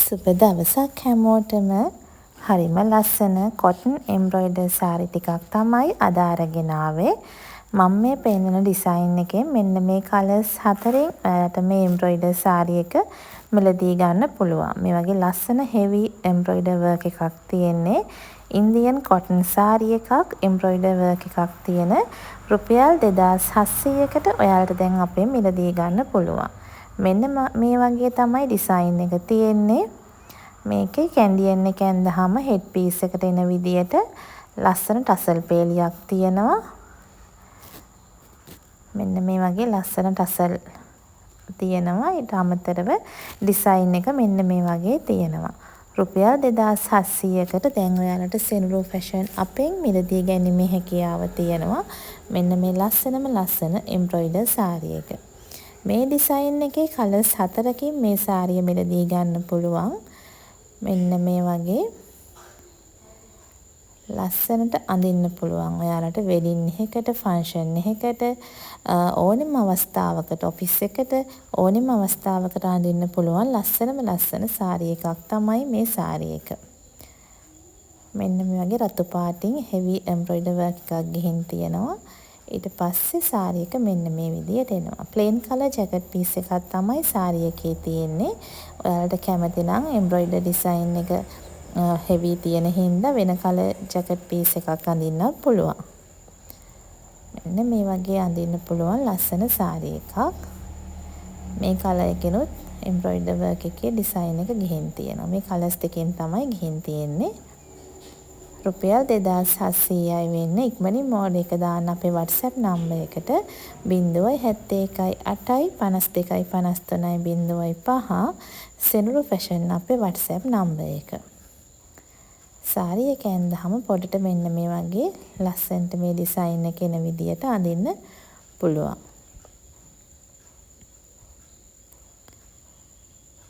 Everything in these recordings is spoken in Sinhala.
සුබ දවසක් හැමෝටම. හරිම ලස්සන කොටන් එම්බ්‍රොයිඩර් සාරි ටිකක් තමයි අද අරගෙන ආවේ. මම මේ පෙන්නන ඩිසයින් එකෙන් මෙන්න මේ කලර්ස් 4න් ඔයාලට මේ එම්බ්‍රොයිඩර් සාරි එක මිලදී ගන්න පුළුවන්. මේ වගේ ලස්සන හෙවි එම්බ්‍රොයිඩර් වර්ක් එකක් තියෙන්නේ. ඉන්දියන් කොටන් සාරි එකක් එම්බ්‍රොයිඩර් වර්ක් එකක් තියෙන රුපියල් 2700කට ඔයාලට දැන් අපේ මිලදී ගන්න පුළුවන්. මෙන්න මේ වගේ තමයි ඩිසයින් එක තියෙන්නේ. මේකේ කැන්ඩියන් එක ඇඳහම හෙඩ් පීස් එකට එන විදියට ලස්සන ටසල් පේලියක් තියෙනවා. මෙන්න මේ වගේ ලස්සන ටසල් තියෙනවා. ඊට අමතරව ඩිසයින් එක මෙන්න මේ වගේ තියෙනවා. රුපියල් 2700කට දැන් ඔයාලට සෙනුරු ෆැෂන් අපෙන් මිලදී ගැනීමේ හැකියාව තියෙනවා. මෙන්න මේ ලස්සන එම්බ්‍රොයිඩර් සාරි එක. මේ ඩිසයින් එකේ කලර්ස් 4කින් මේ සාරිය මිලදී ගන්න පුළුවන්. මෙන්න මේ වගේ ලස්සනට අඳින්න පුළුවන්. ඔයාලට වෙඩින් එකකට, ෆන්ක්ෂන් එකකට, ඕනෙම අවස්ථාවකට, ඔෆිස් එකට ඕනෙම අවස්ථාවකට අඳින්න පුළුවන් ලස්සන සාරි එකක් තමයි මේ සාරි එක. මෙන්න මේ වගේ රතු පාටින් හෙවි එම්බ්‍රොයිඩර් වර්ක් එකක් ගිහින් තියෙනවා. ඊට පස්සේ සාරි එක මෙන්න මේ විදියට එනවා. ප්ලේන් කලර් ජැකට් පීස් එකක් තමයි සාරි එකේ තියෙන්නේ. ඔයාලට කැමති නම් එම්බ්‍රොයිඩර් ඩිසයින් එක හෙවි තියෙන හින්දා වෙන කලර් ජැකට් පීස් එකක් අඳින්නත් පුළුවන්. මෙන්න මේ වගේ අඳින්න පුළුවන් ලස්සන සාරි එකක්. මේ කලර් එකෙනුත් එම්බ්‍රොයිඩර් වර්ක් එකේ ඩිසයින් එක ගිහින් තියෙනවා. මේ කලර්ස් දෙකෙන් තමයි ගිහින් තියෙන්නේ. රුපියල් 2700යි වෙන්නේ. ඉක්මනින් මෝඩ් එක දාන්න අපේ WhatsApp නම්බර් එකට 071 8යි 52යි 53යි 05 සෙනුරු ෆැෂන් අපේ WhatsApp නම්බර් එක. සාරි එක ඇඳහම පොඩට මෙන්න මේ වගේ ලස්සනට මේ ඩිසයින් එක එන විදියට අඳින්න පුළුවන්.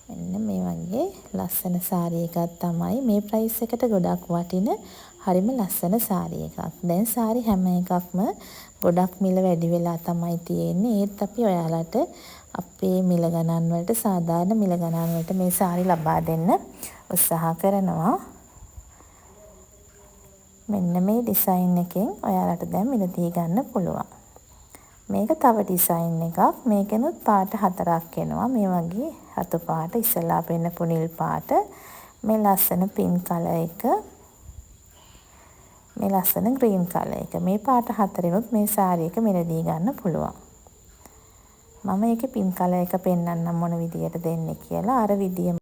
මෙන්න මේ වගේ ලස්සන සාරි එකක් තමයි මේ ප්‍රයිස් එකට ගොඩක් වටින හරිම ලස්සන සාරි එකක්. දැන් සාරි හැම එකක්ම ගොඩක් මිල වැඩි වෙලා තමයි තියෙන්නේ. ඒත් අපි ඔයාලට අපේ මිල ගණන් වලට සාධාරණ මිල ගණන් වලට මේ සාරි ලබා දෙන්න උත්සාහ කරනවා. මෙන්න මේ ඩිසයින් එකෙන් ඔයාලට දැන් මිලදී ගන්න පුළුවන්. මේක තව ඩිසයින් එකක්. මේකෙනුත් පාට 4ක් එනවා. මේ වගේ රතු පාට, ඉස්සලා පෙන්නපු නිල් පාට, මේ ලස්සන පින්ක් කලර් එක, මේ ලස්සන ග්‍රීන් කලර් එක. මේ පාට 4ෙනුත් මේ සාරි එක මිලදී ගන්න පුළුවන්. මම ඒකේ පින්ක් කලර් එක පෙන්නන්නම් මොන විදියට දෙන්නේ කියලා. අර විදියම